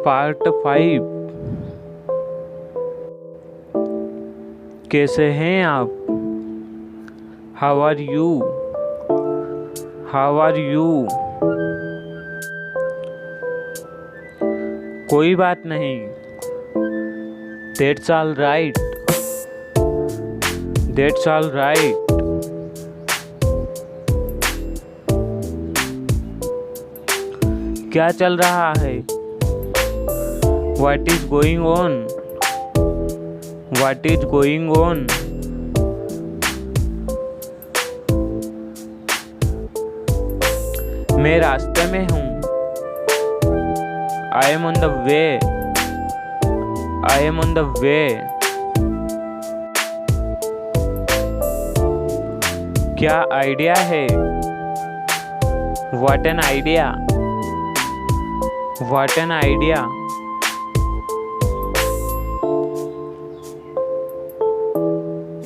Part 5। कैसे हैं आप? How are you? How are you? कोई बात नहीं, that's all right, that's all right. क्या चल रहा है? What is going on? What is going on? मैं रास्ते में हूँ। I am on the way. I am on the way. क्या आइडिया है? What an idea. What an idea.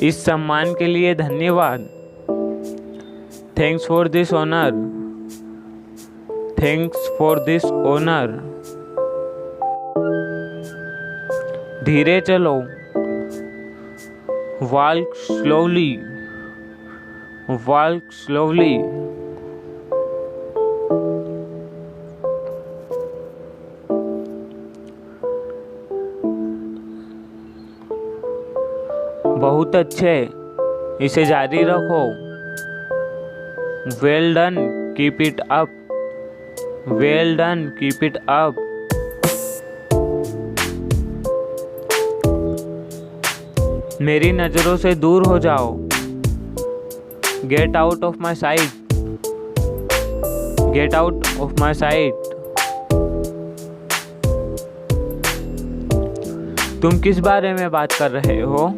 इस सम्मान के लिए धन्यवाद। Thanks for this honour. Thanks for this honour. धीरे चलो। Walk slowly. Walk slowly. बहुत अच्छे, इसे जारी रखो। Well done, keep it up. Well done, keep it up. मेरी नजरों से दूर हो जाओ। Get out of my sight. Get out of my sight. तुम किस बारे में बात कर रहे हो?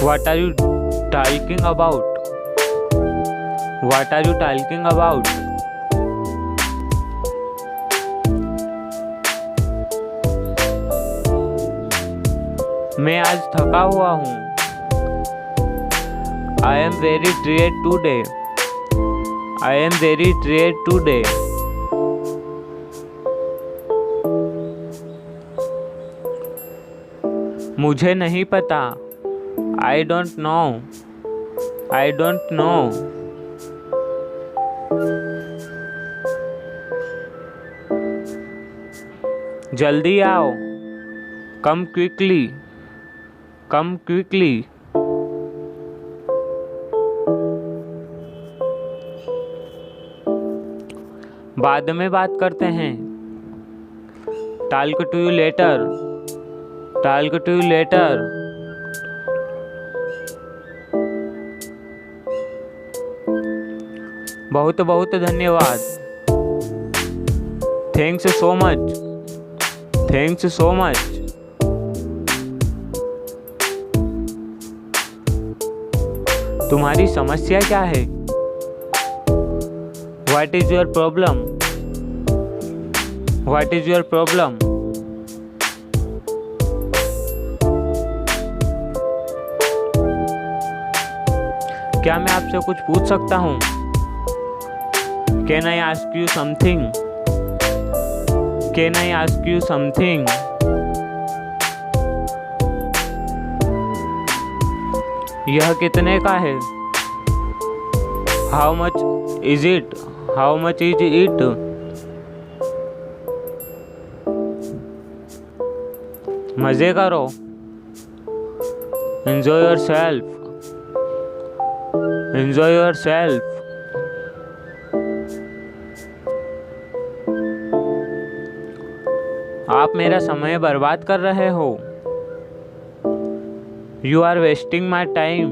What are you talking about? What are you talking about? मैं आज थका हुआ हूँ। I am very tired today. I am very tired today. मुझे नहीं पता। I don't know. I don't know. जल्दी आओ। Come quickly. Come quickly. बाद में बात करते हैं। Talk to you later. Talk to you later. बहुत बहुत धन्यवाद। Thanks so much. Thanks so much. तुम्हारी समस्या क्या है? What is your problem? What is your problem? क्या मैं आपसे कुछ पूछ सकता हूँ? Can I ask you something? Can I ask you something? यह कितने का है? How much is it? How much is it? मजे करो। Enjoy yourself. Enjoy yourself. आप मेरा समय बर्बाद कर रहे हो। You are wasting my time.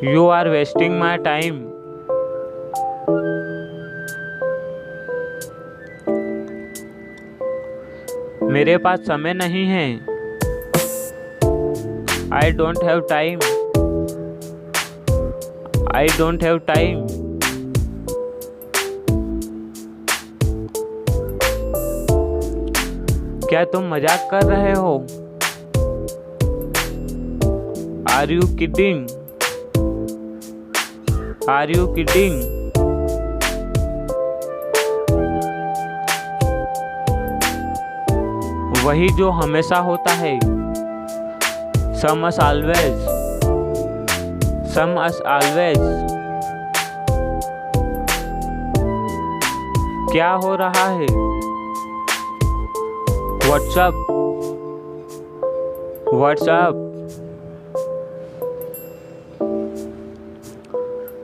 You are wasting my time. मेरे पास समय नहीं है। I don't have time. I don't have time. क्या तुम मजाक कर रहे हो? Are you kidding? Are you kidding? वही जो हमेशा होता है। Same as always, same as always. क्या हो रहा है? What's up, what's up.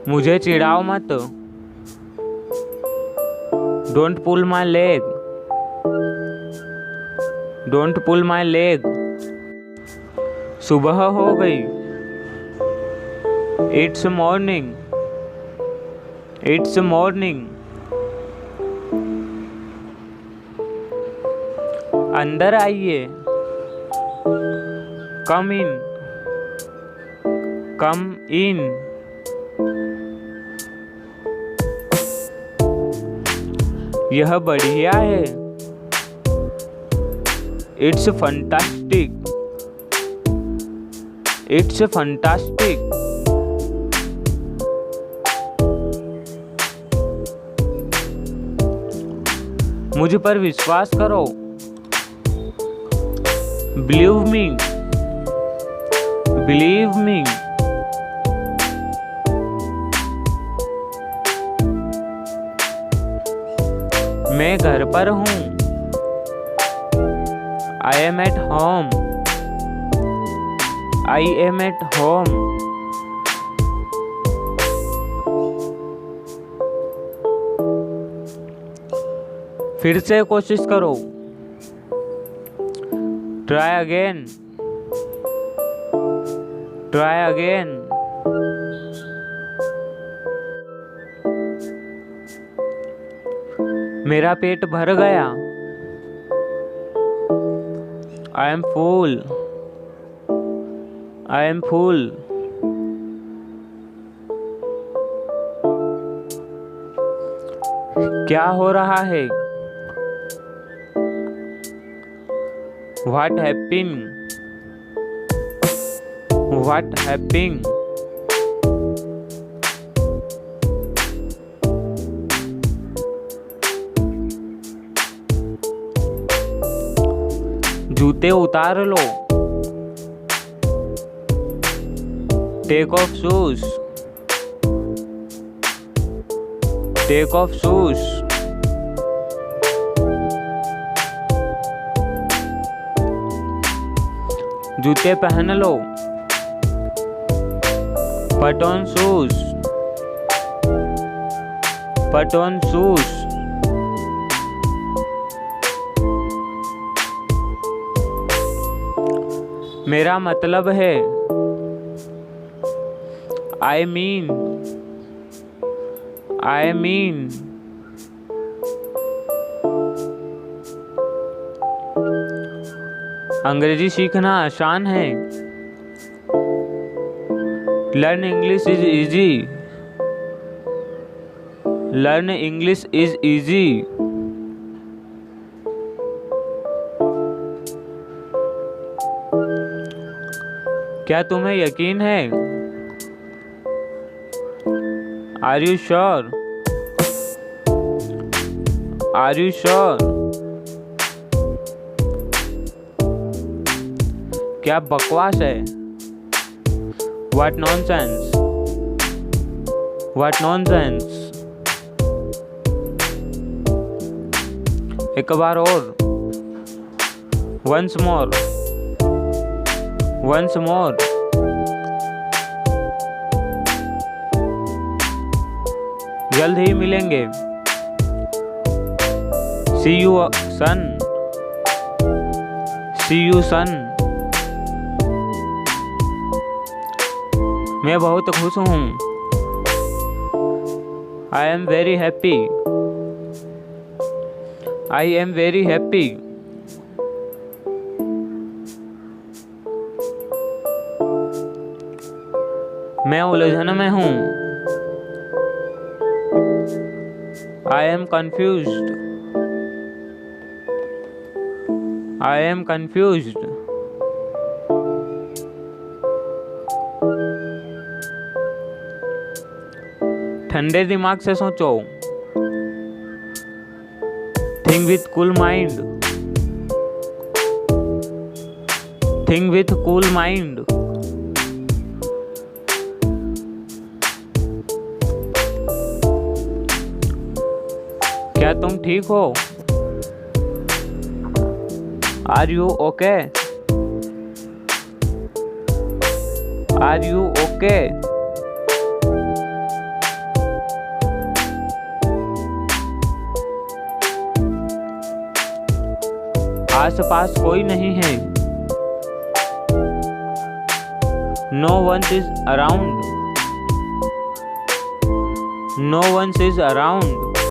मुझे चिढ़ाओ मत। Don't pull my leg, don't pull my leg. सुबह हो गई। It's morning, it's morning. अंदर आइए। Come in, come in. यह बढ़िया है। It's fantastic, it's fantastic. मुझ पर विश्वास करो। Believe me, believe me. मैं घर पर हूँ। I am at home, I am at home. फिर से कोशिश करो। Try again, try again. मेरा पेट भर गया। I am full, I am full. क्या हो रहा है? What happened? What happened? जूते उतार लो। Take off shoes, take off shoes. जूते पहन लो। Put on shoes, put on shoes. मेरा मतलब है। I mean, I mean. अंग्रेजी सीखना आसान है। Learn English is easy, learn English is easy. क्या तुम्हें यकीन है? Are you sure, are you sure? क्या बकवास है? What nonsense, what nonsense। एक बार और। once more, once more। जल्द ही मिलेंगे। see you son, see you son। मैं बहुत खुश हूँ। I am very happy, I am very happy. मैं उलझन में हूँ। I am confused, I am confused. ठंडे दिमाग से सोचो। Think with cool mind, think with cool mind. क्या तुम ठीक हो? Are you okay? Are you okay? आस पास कोई नहीं है। No one is around. No one is around.